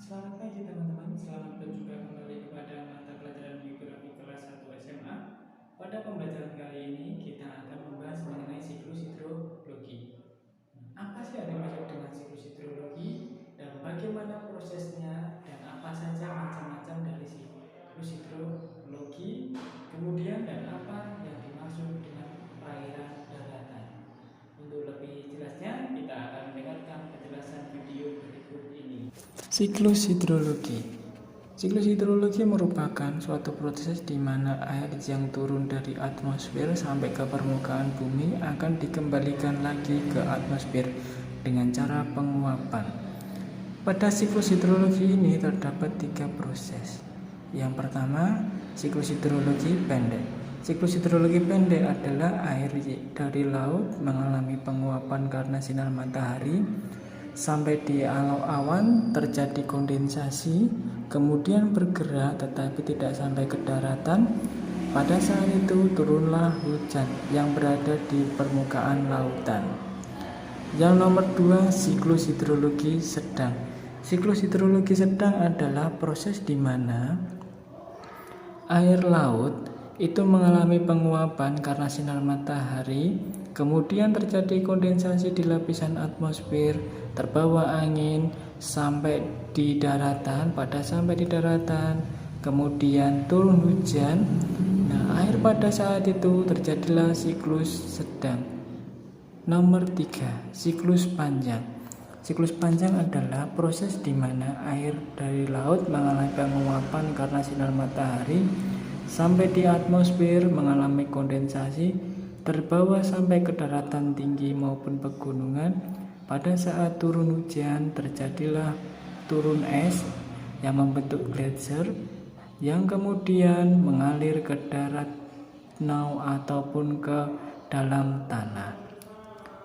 Selamat pagi teman-teman, selamat berjumpa kembali kepada mata pelajaran geografi kelas 1 SMA. Pada pembelajaran kali ini kita akan membahas mengenai siklus hidrologi. Apa sih yang dimaksud dengan siklus hidrologi dan bagaimana prosesnya dan apa saja macam-macam dari siklus hidrologi, kemudian dan apa yang dimaksud dengan perairan daratan. Untuk lebih jelasnya kita akan mendengarkan penjelasan video berikut ini. Siklus hidrologi. Siklus hidrologi merupakan suatu proses di mana air yang turun dari atmosfer sampai ke permukaan bumi akan dikembalikan lagi ke atmosfer dengan cara penguapan. Pada siklus hidrologi ini terdapat 3 proses. Yang pertama, siklus hidrologi pendek. Siklus hidrologi pendek adalah air dari laut mengalami penguapan karena sinar matahari sampai di awan terjadi kondensasi, kemudian bergerak tetapi tidak sampai ke daratan. Pada saat itu turunlah hujan yang berada di permukaan lautan. Yang nomor 2, siklus hidrologi sedang. Siklus hidrologi sedang adalah proses di mana air laut itu mengalami penguapan karena sinar matahari, kemudian terjadi kondensasi di lapisan atmosfer, terbawa angin sampai di daratan. Pada sampai di daratan, kemudian turun hujan. Nah, air pada saat itu terjadilah siklus sedang. Nomor 3, siklus panjang. Siklus panjang adalah proses di mana air dari laut mengalami penguapan karena sinar matahari sampai di atmosfer, mengalami kondensasi, terbawa sampai ke daratan tinggi maupun pegunungan. Pada saat turun hujan terjadilah turun es yang membentuk gletser yang kemudian mengalir ke darat danau ataupun ke dalam tanah.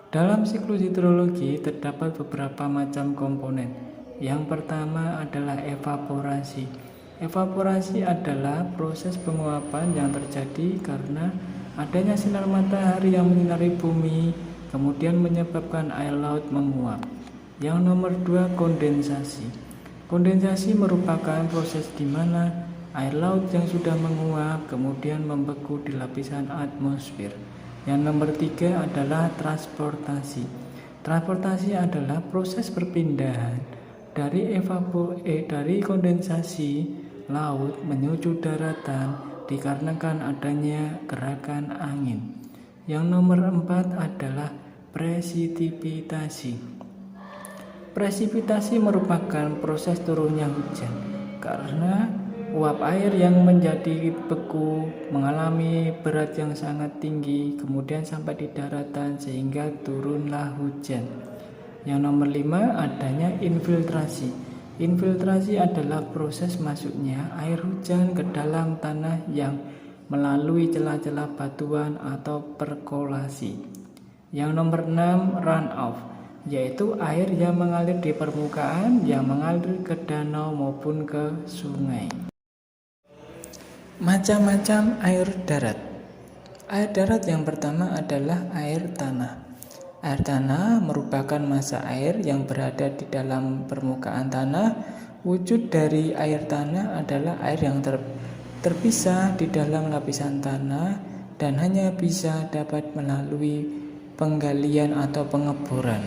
Dalam siklus hidrologi terdapat beberapa macam komponen. Yang pertama adalah evaporasi. Evaporasi adalah proses penguapan yang terjadi karena adanya sinar matahari yang menyinari bumi, kemudian menyebabkan air laut menguap. Yang nomor 2, kondensasi. Kondensasi merupakan proses di mana air laut yang sudah menguap kemudian membeku di lapisan atmosfer. Yang nomor 3 adalah transportasi. Transportasi adalah proses perpindahan dari kondensasi laut menuju daratan dikarenakan adanya gerakan angin. Yang nomor 4 adalah presipitasi. Presipitasi merupakan proses turunnya hujan karena uap air yang menjadi beku mengalami berat yang sangat tinggi kemudian sampai di daratan sehingga turunlah hujan. Yang nomor 5 adanya infiltrasi. Infiltrasi adalah proses masuknya air hujan ke dalam tanah yang melalui celah-celah batuan atau perkolasi. Yang nomor 6 runoff, yaitu air yang mengalir di permukaan yang mengalir ke danau maupun ke sungai. Macam-macam air darat. Air darat yang pertama adalah air tanah. Air tanah merupakan massa air yang berada di dalam permukaan tanah. Wujud dari air tanah adalah air yang terpisah di dalam lapisan tanah dan hanya bisa dapat melalui penggalian atau pengeboran.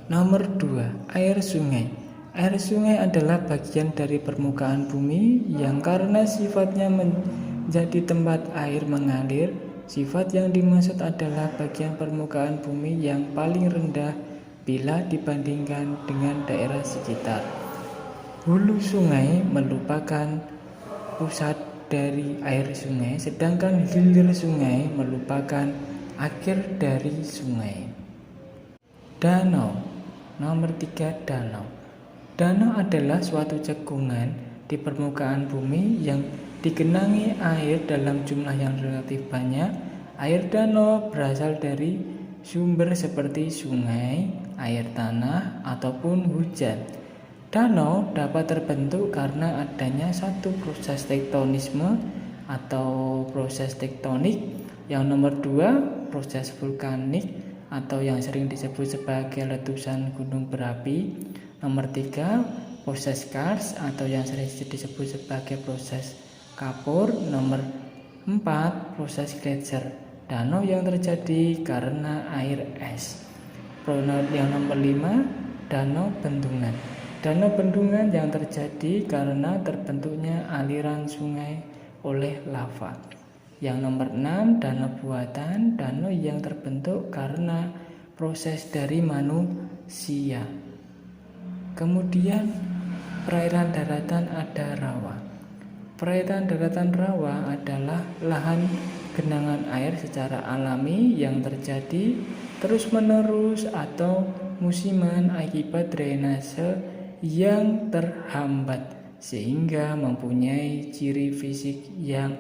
Nomor 2, air sungai. Air sungai adalah bagian dari permukaan bumi yang karena sifatnya menjadi tempat air mengalir. Sifat yang dimaksud adalah bagian permukaan bumi yang paling rendah bila dibandingkan dengan daerah sekitar. Hulu sungai merupakan pusat dari air sungai, sedangkan hilir sungai merupakan akhir dari sungai. Danau. Nomor 3, danau. Danau adalah suatu cekungan di permukaan bumi yang digenangi air dalam jumlah yang relatif banyak. Air danau berasal dari sumber seperti sungai, air tanah, ataupun hujan. Danau dapat terbentuk karena adanya satu proses tektonisme atau proses tektonik. Yang nomor 2, proses vulkanik atau yang sering disebut sebagai letusan gunung berapi. Nomor 3, proses Kars atau yang sering disebut sebagai proses kapur. Nomor 4, proses gletser, danau yang terjadi karena air es. Yang nomor 5, danau bendungan. Danau bendungan yang terjadi karena terbentuknya aliran sungai oleh lava. Yang nomor 6, danau buatan, danau yang terbentuk karena proses dari manusia. Kemudian perairan daratan ada rawa. Perairan daratan rawa adalah lahan genangan air secara alami yang terjadi terus-menerus atau musiman akibat drainase yang terhambat sehingga mempunyai ciri fisik yang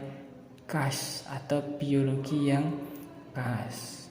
khas atau biologi yang khas.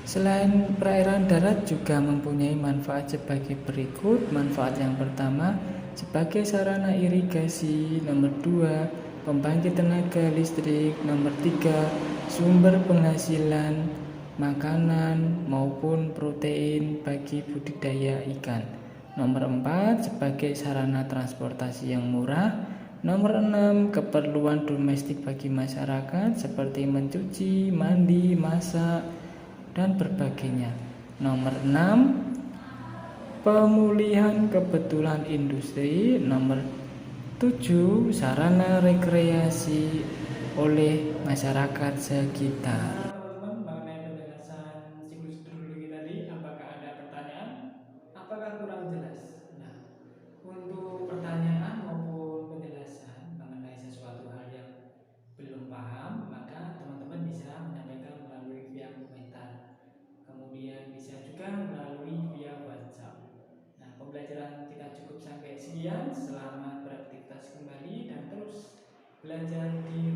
Selain perairan darat juga mempunyai manfaat sebagai berikut. Manfaat yang pertama, sebagai sarana irigasi. Nomor 2, pembangkit tenaga listrik. Nomor 3, sumber penghasilan makanan maupun protein bagi budidaya ikan. Nomor 4, sebagai sarana transportasi yang murah. Nomor 6, keperluan domestik bagi masyarakat seperti mencuci, mandi, masak, dan berbagainya. Nomor 6, pemulihan kebutuhan industri. Nomor 7, sarana rekreasi oleh masyarakat sekitar. Teman-teman, mengenai penjelasan siklus hidrologi tadi, apakah ada pertanyaan? Apakah kurang jelas? Nah, untuk pertanyaan maupun penjelasan mengenai sesuatu hal yang belum paham, maka teman-teman bisa menyampaikan melalui via komentar. Kemudian bisa juga melalui via WhatsApp. Nah, pembelajaran kita cukup sampai sekian. Selamat beraktivitas kembali dan terus belajar di